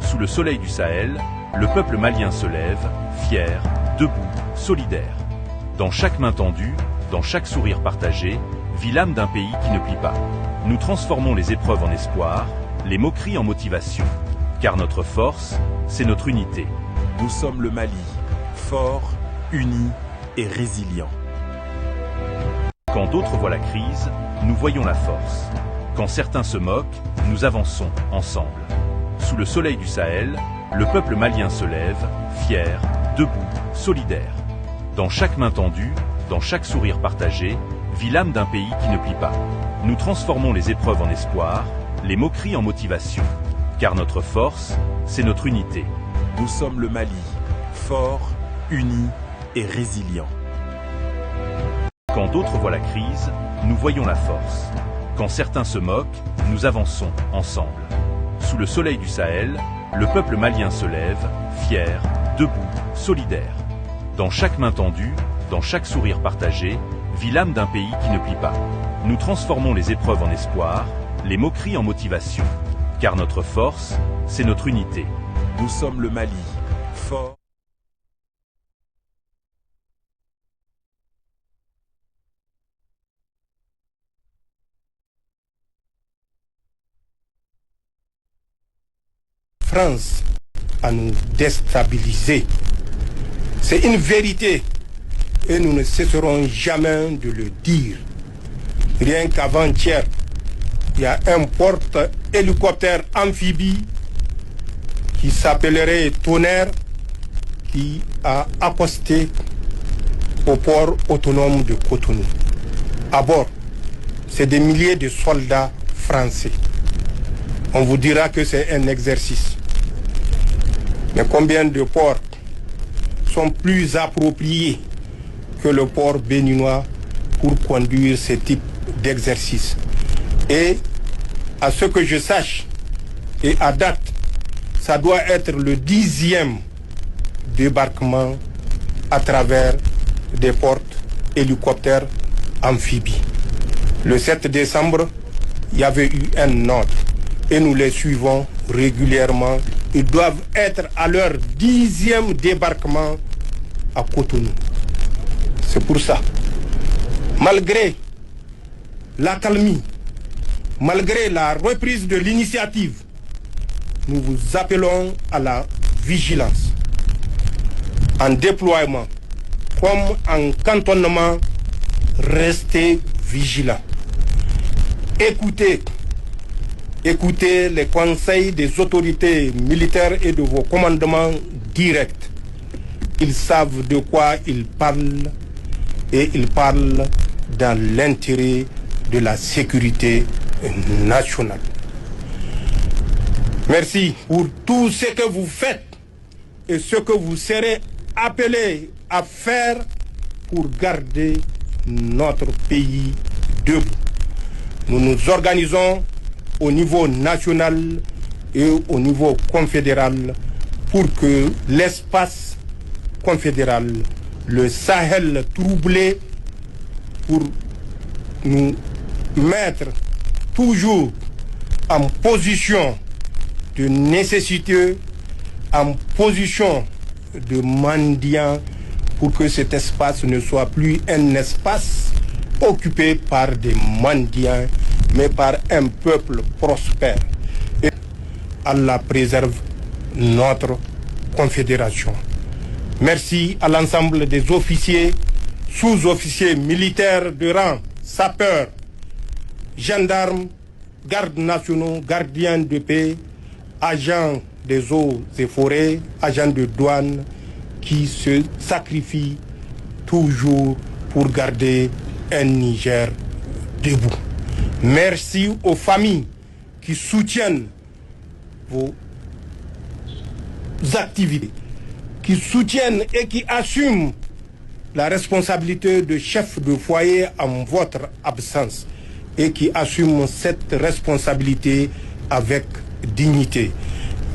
Sous le soleil du Sahel, le peuple malien se lève, fier, debout, solidaire. Dans chaque main tendue, dans chaque sourire partagé, vit l'âme d'un pays qui ne plie pas. Nous transformons les épreuves en espoir, les moqueries en motivation. Car notre force, c'est notre unité. Nous sommes le Mali, fort, uni et résilient. Quand d'autres voient la crise, nous voyons la force. Quand certains se moquent, nous avançons ensemble. Sous le soleil du Sahel, le peuple malien se lève, fier, debout, solidaire. Dans chaque main tendue, dans chaque sourire partagé, vit l'âme d'un pays qui ne plie pas. Nous transformons les épreuves en espoir, les moqueries en motivation. Car notre force, c'est notre unité. Nous sommes le Mali, fort, uni et résilient. Quand d'autres voient la crise, nous voyons la force. Quand certains se moquent, nous avançons ensemble. Sous le soleil du Sahel, le peuple malien se lève, fier, debout, solidaire. Dans chaque main tendue, dans chaque sourire partagé, vit l'âme d'un pays qui ne plie pas. Nous transformons les épreuves en espoir, les moqueries en motivation. Car notre force, c'est notre unité. Nous sommes le Mali, fort. France à nous déstabiliser. C'est une vérité et nous ne cesserons jamais de le dire. Rien qu'avant-hier, il y a un porte-hélicoptère amphibie qui s'appellerait Tonnerre qui a accosté au port autonome de Cotonou. À bord, c'est des milliers de soldats français. On vous dira que c'est un exercice. Mais combien de ports sont plus appropriés que le port béninois pour conduire ce type d'exercice? Et à ce que je sache, et à date, ça doit être le 10e débarquement à travers des portes hélicoptères amphibies. Le 7 décembre, il y avait eu un ordre et nous les suivons régulièrement. Ils doivent être à leur 10e débarquement à Cotonou. C'est pour ça, malgré l'accalmie, malgré la reprise de l'initiative, nous vous appelons à la vigilance. En déploiement comme en cantonnement, restez vigilants. Écoutez les conseils des autorités militaires et de vos commandements directs. Ils savent de quoi ils parlent et ils parlent dans l'intérêt de la sécurité nationale. Merci pour tout ce que vous faites et ce que vous serez appelés à faire pour garder notre pays debout. Nous nous organisons au niveau national et au niveau confédéral pour que l'espace confédéral, le Sahel troublé, pour nous mettre toujours en position de nécessité, en position de mendiant, pour que cet espace ne soit plus un espace occupé par des mendiants, mais par un peuple prospère. Et Allah préserve notre confédération. Merci à l'ensemble des officiers, sous-officiers militaires de rang, sapeurs, gendarmes, gardes nationaux, gardiens de paix, agents des eaux et forêts, agents de douane, qui se sacrifient toujours pour garder un Niger debout. Merci aux familles qui soutiennent vos activités, qui soutiennent et qui assument la responsabilité de chef de foyer en votre absence et qui assument cette responsabilité avec dignité.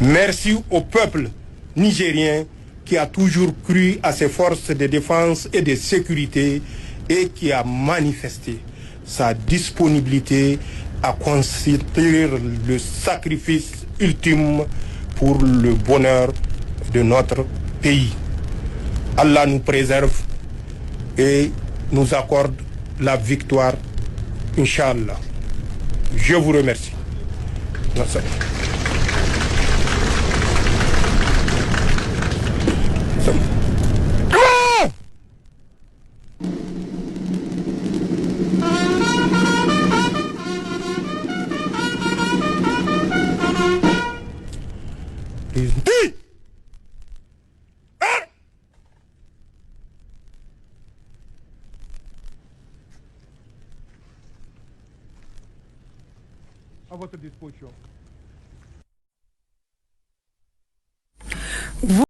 Merci au peuple nigérien qui a toujours cru à ses forces de défense et de sécurité et qui a manifesté sa disponibilité à consentir le sacrifice ultime pour le bonheur de notre pays. Allah nous préserve et nous accorde la victoire, Inch'Allah. Je vous remercie. Merci. À votre disposition.